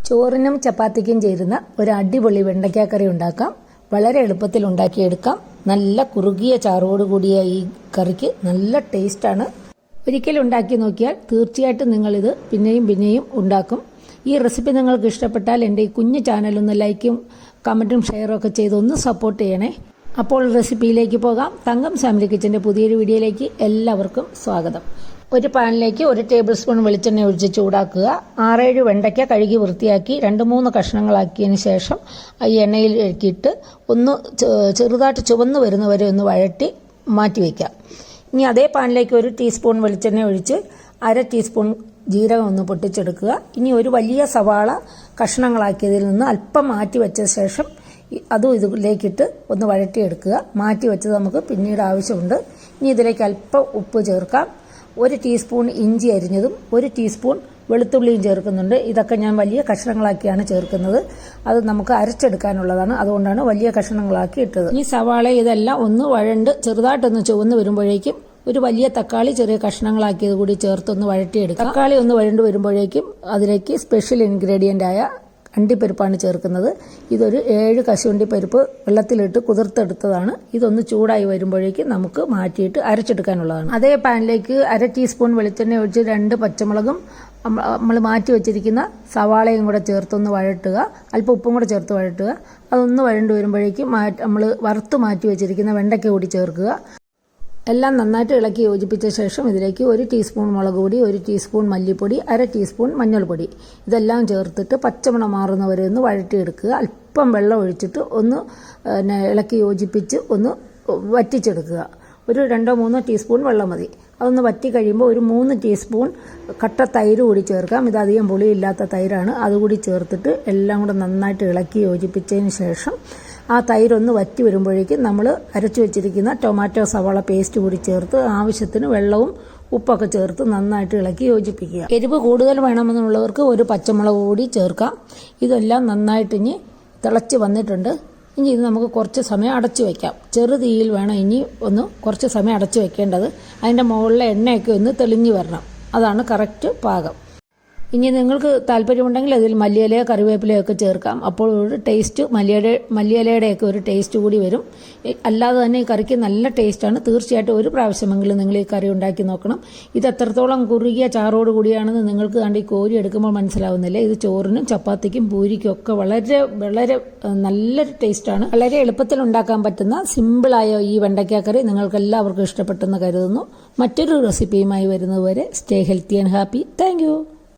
ചോറിനും ചപ്പാത്തിക്കും ചേരുന്ന ഒരു അടിപൊളി വെണ്ടയ്ക്കാക്കറി ഉണ്ടാക്കാം. വളരെ എളുപ്പത്തിൽ ഉണ്ടാക്കിയെടുക്കാം. നല്ല കുറുകിയ ചാറോട് കൂടിയ ഈ കറിക്ക് നല്ല ടേസ്റ്റാണ്. ഒരിക്കലും ഉണ്ടാക്കി നോക്കിയാൽ തീർച്ചയായിട്ടും നിങ്ങളിത് പിന്നെയും പിന്നെയും ഉണ്ടാക്കും. ഈ റെസിപ്പി നിങ്ങൾക്ക് ഇഷ്ടപ്പെട്ടാൽ എൻ്റെ ഈ കുഞ്ഞു ചാനലൊന്ന് ലൈക്കും കമൻറ്റും ഷെയറും ഒക്കെ ചെയ്ത് ഒന്ന് സപ്പോർട്ട് ചെയ്യണേ. അപ്പോൾ റെസിപ്പിയിലേക്ക് പോകാം. തങ്കം ഫാമിലി കിച്ചൻ്റെ പുതിയൊരു വീഡിയോയിലേക്ക് എല്ലാവർക്കും സ്വാഗതം. ഒരു പാനിലേക്ക് 1 ടേബിൾ സ്പൂൺ വെളിച്ചെണ്ണ ഒഴിച്ച് ചൂടാക്കുക. 6-7 വെണ്ടയ്ക്ക കഴുകി വൃത്തിയാക്കി 2-3 കഷ്ണങ്ങളാക്കിയതിന് ശേഷം ഈ എണ്ണയിൽ ഇട്ട് ഒന്ന് ചെറുതായിട്ട് ചുവന്ന് വരുന്നവരെ ഒന്ന് വഴറ്റി മാറ്റി വയ്ക്കാം. ഇനി അതേ പാനിലേക്ക് 1 ടീസ്പൂൺ വെളിച്ചെണ്ണ ഒഴിച്ച് 1/2 ടീസ്പൂൺ ജീരകം ഒന്ന് പൊട്ടിച്ചെടുക്കുക. ഇനി ഒരു വലിയ സവാള കഷ്ണങ്ങളാക്കിയതിൽ നിന്ന് അല്പം മാറ്റി വെച്ച ശേഷം അതും ഇതിലേക്കിട്ട് ഒന്ന് വഴറ്റിയെടുക്കുക. മാറ്റി വെച്ചത് നമുക്ക് പിന്നീട് ആവശ്യമുണ്ട്. ഇനി ഇതിലേക്ക് അല്പം ഉപ്പ് ചേർക്കാം. 1 ടീസ്പൂൺ ഇഞ്ചി അരിഞ്ഞതും 1 ടീസ്പൂൺ വെളുത്തുള്ളിയും ചേർക്കുന്നുണ്ട്. ഇതൊക്കെ ഞാൻ വലിയ കഷ്ണങ്ങളാക്കിയാണ് ചേർക്കുന്നത്. അത് നമുക്ക് അരച്ചെടുക്കാനുള്ളതാണ്, അതുകൊണ്ടാണ് വലിയ കഷ്ണങ്ങളാക്കി ഇട്ടത്. ഈ സവാള ഇതെല്ലാം ഒന്ന് വഴണ്ട് ചെറുതായിട്ടൊന്ന് ചുവന്ന് വരുമ്പോഴേക്കും ഒരു വലിയ തക്കാളി ചെറിയ കഷ്ണങ്ങളാക്കിയത് കൂടി ചേർത്തൊന്ന് വഴറ്റിയെടുക്കുക. തക്കാളി ഒന്ന് വഴണ്ട് വരുമ്പോഴേക്കും അതിലേക്ക് സ്പെഷ്യൽ ഇൻഗ്രീഡിയൻ്റ് ആയ അണ്ടിപ്പരിപ്പാണ് ചേർക്കുന്നത്. ഇതൊരു 7 കശുവണ്ടി പരിപ്പ് വെള്ളത്തിലിട്ട് കുതിർത്തെടുത്തതാണ്. ഇതൊന്ന് ചൂടായി വരുമ്പോഴേക്കും നമുക്ക് മാറ്റിയിട്ട് അരച്ചെടുക്കാനുള്ളതാണ്. അതേ പാനിലേക്ക് 1/2 ടീസ്പൂൺ വെളിച്ചെണ്ണ ഒഴിച്ച് 2 പച്ചമുളകും നമ്മൾ മാറ്റി വെച്ചിരിക്കുന്ന സവാളയും കൂടെ ചേർത്തൊന്ന് വഴട്ടുക. അല്പം ഉപ്പും കൂടെ ചേർത്ത് വഴട്ടുക. അതൊന്ന് വഴണ്ട് വരുമ്പോഴേക്കും നമ്മൾ വറുത്ത് മാറ്റി വെച്ചിരിക്കുന്ന വെണ്ടയ്ക്ക കൂടി ചേർക്കുക. എല്ലാം നന്നായിട്ട് ഇളക്കി യോജിപ്പിച്ച ശേഷം ഇതിലേക്ക് 1 ടീസ്പൂൺ മുളക് പൊടി, 1 ടീസ്പൂൺ മല്ലിപ്പൊടി, 1/2 ടീസ്പൂൺ മഞ്ഞൾപ്പൊടി ഇതെല്ലാം ചേർത്തിട്ട് പച്ചമണം മാറുന്നവരെ ഒന്ന് വഴറ്റിയെടുക്കുക. അല്പം വെള്ളം ഒഴിച്ചിട്ട് ഒന്ന് ഇളക്കി യോജിപ്പിച്ച് ഒന്ന് വറ്റിച്ചെടുക്കുക. ഒരു 2-3 ടീസ്പൂൺ വെള്ളം മതി. അതൊന്ന് വറ്റി കഴിയുമ്പോൾ ഒരു 3 ടീസ്പൂൺ കട്ട തൈര് കൂടി ചേർക്കാം. ഇതധികം പുളിയില്ലാത്ത തൈരാണ്. അതുകൂടി ചേർത്തിട്ട് എല്ലാം കൂടെ നന്നായിട്ട് ഇളക്കി യോജിപ്പിച്ചതിന് ശേഷം ആ തൈരൊന്ന് വറ്റി വരുമ്പോഴേക്കും നമ്മൾ അരച്ചു വെച്ചിരിക്കുന്ന ടൊമാറ്റോ സവാള പേസ്റ്റ് കൂടി ചേർത്ത് ആവശ്യത്തിന് വെള്ളവും ഉപ്പൊക്കെ ചേർത്ത് നന്നായിട്ട് ഇളക്കി യോജിപ്പിക്കുക. എരിവ് കൂടുതൽ വേണമെന്നുള്ളവർക്ക് 1 പച്ചമുളക് കൂടി ചേർക്കാം. ഇതെല്ലാം നന്നായിട്ട് ഇനി തിളച്ച് വന്നിട്ടുണ്ട്. ഇനി ഇത് നമുക്ക് കുറച്ച് സമയം അടച്ചു വയ്ക്കാം. ചെറു തീയിൽ വേണം ഇനി ഒന്ന് കുറച്ച് സമയം അടച്ചു വെക്കേണ്ടത്. അതിൻ്റെ മുകളിലെ എണ്ണയൊക്കെ ഒന്ന് തെളിഞ്ഞു വരണം. അതാണ് കറക്റ്റ് പാകം. ഇനി നിങ്ങൾക്ക് താല്പര്യമുണ്ടെങ്കിൽ അതിൽ മല്ലിയിലയോ കറിവേപ്പിലയോ ഒക്കെ ചേർക്കാം. അപ്പോൾ ഒരു ടേസ്റ്റ് മല്ലിയിലയുടെയൊക്കെ ഒരു ടേസ്റ്റ് കൂടി വരും. അല്ലാതെ തന്നെ ഈ കറിക്ക് നല്ല ടേസ്റ്റാണ്. തീർച്ചയായിട്ടും ഒരു പ്രാവശ്യമെങ്കിലും നിങ്ങൾ ഈ കറി ഉണ്ടാക്കി നോക്കണം. ഇത് എത്രത്തോളം കുറുകിയ ചാറോട് കൂടിയാണെന്ന് നിങ്ങൾക്ക് കണ്ട് ഈ കോരി എടുക്കുമ്പോൾ മനസ്സിലാവുന്നില്ല. ഇത് ചോറിനും ചപ്പാത്തിക്കും പൂരിക്കും ഒക്കെ വളരെ വളരെ നല്ലൊരു ടേസ്റ്റാണ്. വളരെ എളുപ്പത്തിൽ ഉണ്ടാക്കാൻ പറ്റുന്ന സിമ്പിളായ ഈ വെണ്ടയ്ക്ക കറി നിങ്ങൾക്ക് എല്ലാവർക്കും ഇഷ്ടപ്പെട്ടെന്ന് കരുതുന്നു. മറ്റൊരു റെസിപ്പിയുമായി വരുന്നതുവരെ stay healthy and happy. Thank you.